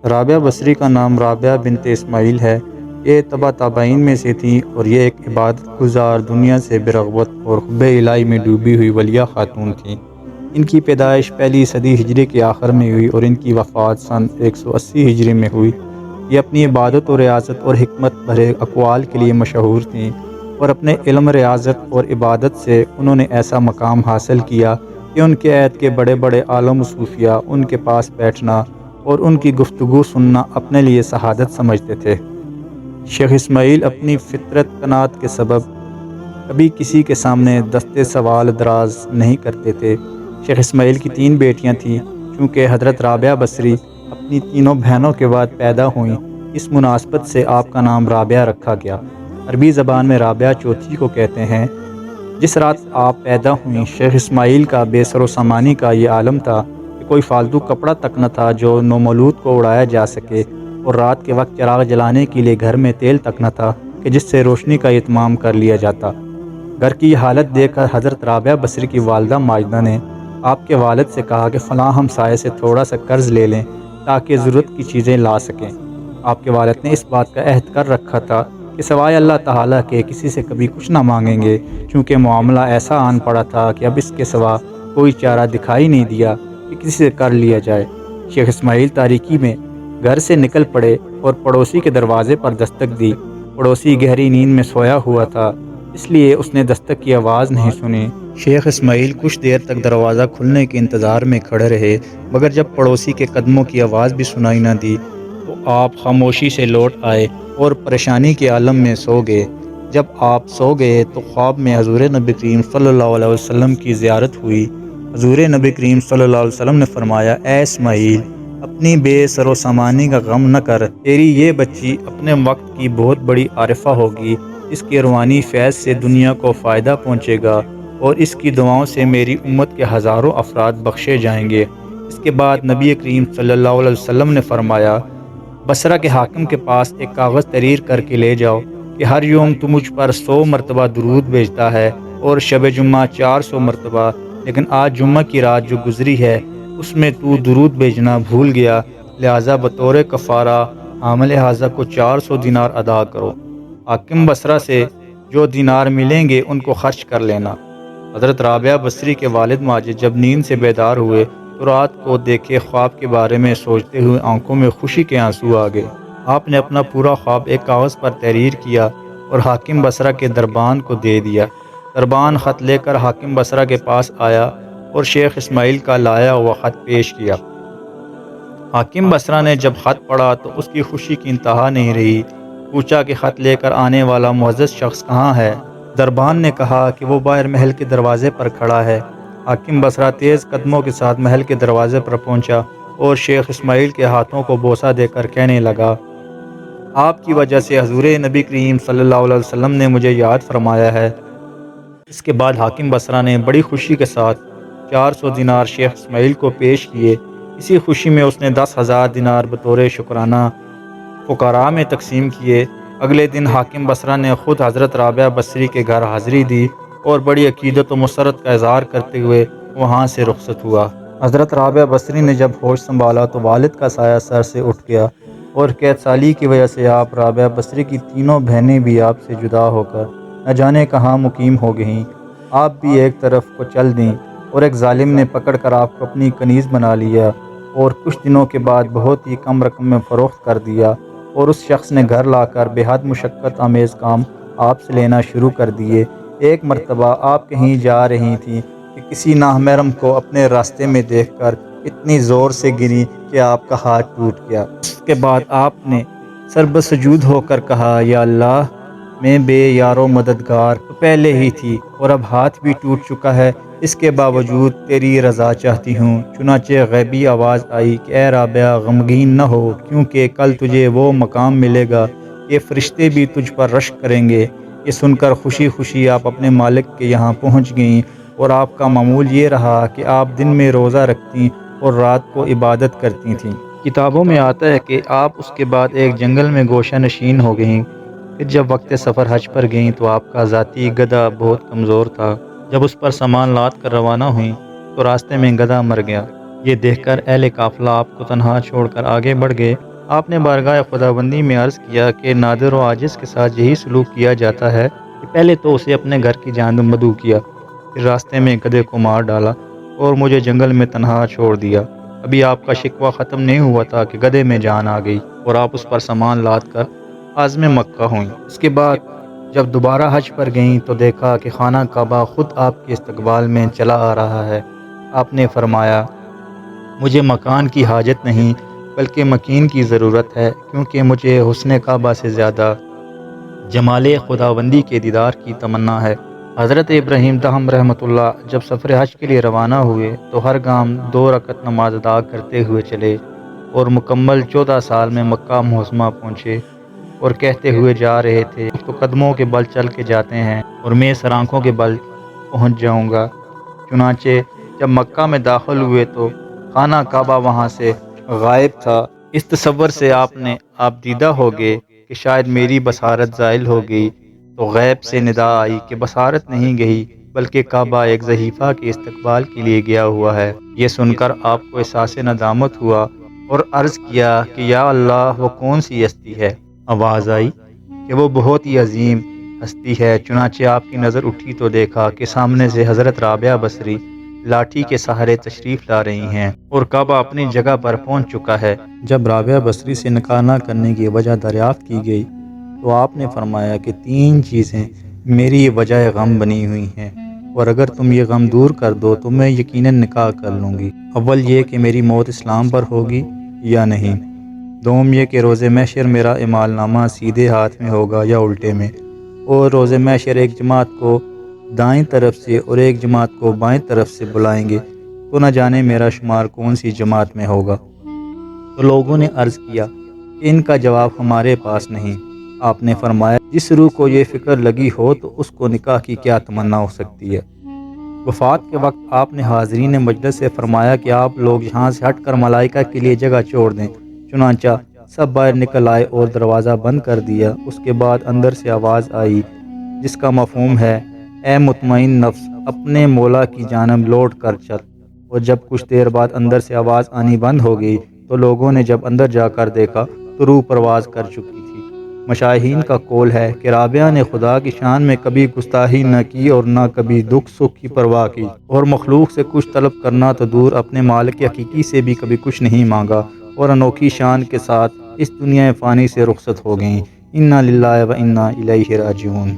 رابعہ بصری کا نام رابعہ بنت اسماعیل ہے۔ یہ تبع تابعین میں سے تھیں اور یہ ایک عبادت گزار، دنیا سے برغبت اور حب الہی میں ڈوبی ہوئی ولیہ خاتون تھیں۔ ان کی پیدائش پہلی صدی ہجری کے آخر میں ہوئی اور ان کی وفات سن 180 ہجری میں ہوئی۔ یہ اپنی عبادت و ریاضت اور حکمت بھرے اقوال کے لیے مشہور تھیں اور اپنے علم، ریاضت اور عبادت سے انہوں نے ایسا مقام حاصل کیا کہ ان کے عہد کے بڑے بڑے عالم و صوفیاء ان کے پاس بیٹھنا اور ان کی گفتگو سننا اپنے لیے سعادت سمجھتے تھے۔ شیخ اسماعیل اپنی فطرت قناعت کے سبب کبھی کسی کے سامنے دست سوال دراز نہیں کرتے تھے۔ شیخ اسماعیل کی 3 بیٹیاں تھیں۔ چونکہ حضرت رابعہ بصری اپنی تینوں بہنوں کے بعد پیدا ہوئیں، اس مناسبت سے آپ کا نام رابعہ رکھا گیا۔ عربی زبان میں رابعہ چوتھی کو کہتے ہیں۔ جس رات آپ پیدا ہوئیں، شیخ اسماعیل کا بے سر و سامانی کا یہ عالم تھا کہ کوئی فالتو کپڑا تک نہ تھا جو نومولود کو اڑایا جا سکے، اور رات کے وقت چراغ جلانے کے لیے گھر میں تیل تک نہ تھا کہ جس سے روشنی کا اتمام کر لیا جاتا۔ گھر کی حالت دیکھ کر حضرت رابعہ بصری کی والدہ ماجدہ نے آپ کے والد سے کہا کہ فلاں ہمسائے سے تھوڑا سا قرض لے لیں تاکہ ضرورت کی چیزیں لا سکیں۔ آپ کے والد نے اس بات کا عہد کر رکھا تھا کہ سوائے اللہ تعالیٰ کے کسی سے کبھی کچھ نہ مانگیں گے، چونکہ معاملہ ایسا آن پڑا تھا کہ اب اس کے سوا کوئی چارہ دکھائی نہیں دیا کہ کسی سے کر لیا جائے۔ شیخ اسماعیل تاریکی میں گھر سے نکل پڑے اور پڑوسی کے دروازے پر دستک دی۔ پڑوسی گہری نیند میں سویا ہوا تھا، اس لیے اس نے دستک کی آواز نہیں سنی۔ شیخ اسماعیل کچھ دیر تک دروازہ کھلنے کے انتظار میں کھڑے رہے، مگر جب پڑوسی کے قدموں کی آواز بھی سنائی نہ دی تو آپ خاموشی سے لوٹ آئے اور پریشانی کے عالم میں سو گئے۔ جب آپ سو گئے تو خواب میں حضور نبی کریم صلی اللہ علیہ وسلم کی زیارت ہوئی۔ حضور نبی کریم صلی اللہ علیہ وسلم نے فرمایا، اے اسماعیل، اپنی بے سر و سامانی کا غم نہ کر، تیری یہ بچی اپنے وقت کی بہت بڑی عارفہ ہوگی، اس کے روحانی فیض سے دنیا کو فائدہ پہنچے گا اور اس کی دعاؤں سے میری امت کے ہزاروں افراد بخشے جائیں گے۔ اس کے بعد نبی کریم صلی اللہ علیہ وسلم نے فرمایا، بصرہ کے حاکم کے پاس ایک کاغذ تحریر کر کے لے جاؤ کہ ہر یوم تو مجھ پر 100 مرتبہ درود بھیجتا ہے اور شب جمعہ 400 مرتبہ، لیکن آج جمعہ کی رات جو گزری ہے اس میں تو درود بھیجنا بھول گیا، لہٰذا بطور کفارہ حامل حاضہ کو 400 دینار ادا کرو۔ حاکم بصرہ سے جو دینار ملیں گے ان کو خرچ کر لینا۔ حضرت رابعہ بصری کے والد ماجد جب نیند سے بیدار ہوئے تو رات کو دیکھے خواب کے بارے میں سوچتے ہوئے آنکھوں میں خوشی کے آنسو آ گئے۔ آپ نے اپنا پورا خواب ایک کاغذ پر تحریر کیا اور حاکم بصرہ کے دربان کو دے دیا۔ دربان خط لے کر حاکم بصرہ کے پاس آیا اور شیخ اسماعیل کا لایا ہوا خط پیش کیا۔ حاکم بصرہ نے جب خط پڑھا تو اس کی خوشی کی انتہا نہیں رہی۔ پوچھا کہ خط لے کر آنے والا معزز شخص کہاں ہے؟ دربان نے کہا کہ وہ باہر محل کے دروازے پر کھڑا ہے۔ حاکم بصرہ تیز قدموں کے ساتھ محل کے دروازے پر پہنچا اور شیخ اسماعیل کے ہاتھوں کو بوسہ دے کر کہنے لگا، آپ کی وجہ سے حضور نبی کریم صلی اللہ علیہ وسلم نے مجھے یاد فرمایا ہے۔ اس کے بعد حاکم بصرہ نے بڑی خوشی کے ساتھ 400 دینار شیخ اسماعیل کو پیش کیے۔ اسی خوشی میں اس نے 10,000 دینار بطور شکرانہ فقراء میں تقسیم کیے۔ اگلے دن حاکم بصرہ نے خود حضرت رابعہ بصری کے گھر حاضری دی اور بڑی عقیدت و مسرت کا اظہار کرتے ہوئے وہاں سے رخصت ہوا۔ حضرت رابعہ بصری نے جب ہوش سنبھالا تو والد کا سایہ سر سے اٹھ گیا اور قید سالی کی وجہ سے آپ رابعہ بصری کی تینوں بہنیں بھی آپ سے جدا ہو کر نہ جانے کہاں مقیم ہو گئیں۔ آپ بھی ایک طرف کو چل دیں اور ایک ظالم نے پکڑ کر آپ کو اپنی کنیز بنا لیا اور کچھ دنوں کے بعد بہت ہی کم رقم میں فروخت کر دیا، اور اس شخص نے گھر لا کر بے حد مشقت آمیز کام آپ سے لینا شروع کر دیے۔ ایک مرتبہ آپ کہیں جا رہی تھیں کہ کسی نامحرم کو اپنے راستے میں دیکھ کر اتنی زور سے گری کہ آپ کا ہاتھ ٹوٹ گیا۔ اس کے بعد آپ نے سربسجود ہو کر کہا، یا اللہ، میں بے یار و مددگار تو پہلے ہی تھی اور اب ہاتھ بھی ٹوٹ چکا ہے، اس کے باوجود تیری رضا چاہتی ہوں۔ چنانچہ غیبی آواز آئی کہ اے رابعہ، غمگین نہ ہو، کیونکہ کل تجھے وہ مقام ملے گا کہ فرشتے بھی تجھ پر رشک کریں گے۔ یہ سن کر خوشی خوشی آپ اپنے مالک کے یہاں پہنچ گئیں، اور آپ کا معمول یہ رہا کہ آپ دن میں روزہ رکھتیں اور رات کو عبادت کرتی تھیں۔ کتابوں میں آتا ہے کہ آپ اس کے بعد ایک جنگل میں گوشہ نشین ہو گئیں۔ پھر جب وقت سفر حج پر گئیں تو آپ کا ذاتی گدھا بہت کمزور تھا۔ جب اس پر سامان لاد کر روانہ ہوئیں تو راستے میں گدھا مر گیا۔ یہ دیکھ کر اہل قافلہ آپ کو تنہا چھوڑ کر آگے بڑھ گئے آپ نے بارگاہ خداوندی میں عرض کیا کہ نادر و عاجز کے ساتھ یہی سلوک کیا جاتا ہے کہ پہلے تو اسے اپنے گھر کی جانب مدعو کیا، پھر راستے میں گدھے کو مار ڈالا اور مجھے جنگل میں تنہا چھوڑ دیا۔ ابھی آپ کا شکوہ ختم نہیں ہوا تھا کہ گدھے میں جان آ گئی اور آپ اس پر سامان لاد کر عازم مکہ ہوئیں۔ اس کے بعد جب دوبارہ حج پر گئیں تو دیکھا کہ خانہ کعبہ خود آپ کے استقبال میں چلا آ رہا ہے۔ آپ نے فرمایا، مجھے مکان کی حاجت نہیں بلکہ مکین کی ضرورت ہے، کیونکہ مجھے حسن کعبہ سے زیادہ جمال خداوندی کے دیدار کی تمنا ہے۔ حضرت ابراہیم دہم رحمۃ اللہ جب سفر حج کے لیے روانہ ہوئے تو ہر گام 2 رکعت نماز ادا کرتے ہوئے چلے اور مکمل 14 سال میں مکہ معظمہ پہنچے اور کہتے ہوئے جا رہے تھے، تو قدموں کے بل چل کے جاتے ہیں اور میں سر آنکھوں کے بل پہنچ جاؤں گا۔ چنانچہ جب مکہ میں داخل ہوئے تو خانہ کعبہ وہاں سے غائب تھا۔ اس تصور سے آپ دیدہ ہو گئے کہ شاید میری بصارت زائل ہو گئی، تو غیب سے ندا آئی کہ بصارت نہیں گئی بلکہ کعبہ ایک ضحیفہ کے استقبال کے لیے گیا ہوا ہے۔ یہ سن کر آپ کو احساس ندامت ہوا اور عرض کیا کہ یا اللہ، وہ کون سی ہستی ہے؟ آواز آئی کہ وہ بہت ہی عظیم ہستی ہے۔ چنانچہ آپ کی نظر اٹھی تو دیکھا کہ سامنے سے حضرت رابعہ بصری لاٹھی کے سہارے تشریف لا رہی ہیں اور کعبہ اپنی جگہ پر پہنچ چکا ہے۔ جب رابعہ بصری سے نکاح نہ کرنے کی وجہ دریافت کی گئی تو آپ نے فرمایا کہ 3 چیزیں میری وجہ غم بنی ہوئی ہیں، اور اگر تم یہ غم دور کر دو تو میں یقیناً نکاح کر لوں گی۔ اول یہ کہ میری موت اسلام پر ہوگی یا نہیں، دوم یہ کہ روز محشر میرا اعمال نامہ سیدھے ہاتھ میں ہوگا یا الٹے میں، اور روز محشر ایک جماعت کو دائیں طرف سے اور ایک جماعت کو بائیں طرف سے بلائیں گے، تو نہ جانے میرا شمار کون سی جماعت میں ہوگا۔ تو لوگوں نے عرض کیا کہ ان کا جواب ہمارے پاس نہیں۔ آپ نے فرمایا، جس روح کو یہ فکر لگی ہو تو اس کو نکاح کی کیا تمنا ہو سکتی ہے۔ وفات کے وقت آپ نے حاضرین مجلس سے فرمایا کہ آپ لوگ یہاں سے ہٹ کر ملائکہ کے لیے جگہ چھوڑ دیں۔ چنانچہ سب باہر نکل آئے اور دروازہ بند کر دیا۔ اس کے بعد اندر سے آواز آئی جس کا مفہوم ہے، اے مطمئن نفس، اپنے مولا کی جانب لوٹ کر چل۔ اور جب کچھ دیر بعد اندر سے آواز آنی بند ہو گئی تو لوگوں نے جب اندر جا کر دیکھا تو روح پرواز کر چکی تھی۔ مشاہین کا قول ہے کہ رابعہ نے خدا کی شان میں کبھی گستاخی نہ کی اور نہ کبھی دکھ سکھ کی پرواہ کی، اور مخلوق سے کچھ طلب کرنا تو دور، اپنے مالک حقیقی سے بھی کبھی کچھ نہیں مانگا، اور انوکھی شان کے ساتھ اس دنیا فانی سے رخصت ہو گئیں۔ انا للہ و انا الیہ راجعون۔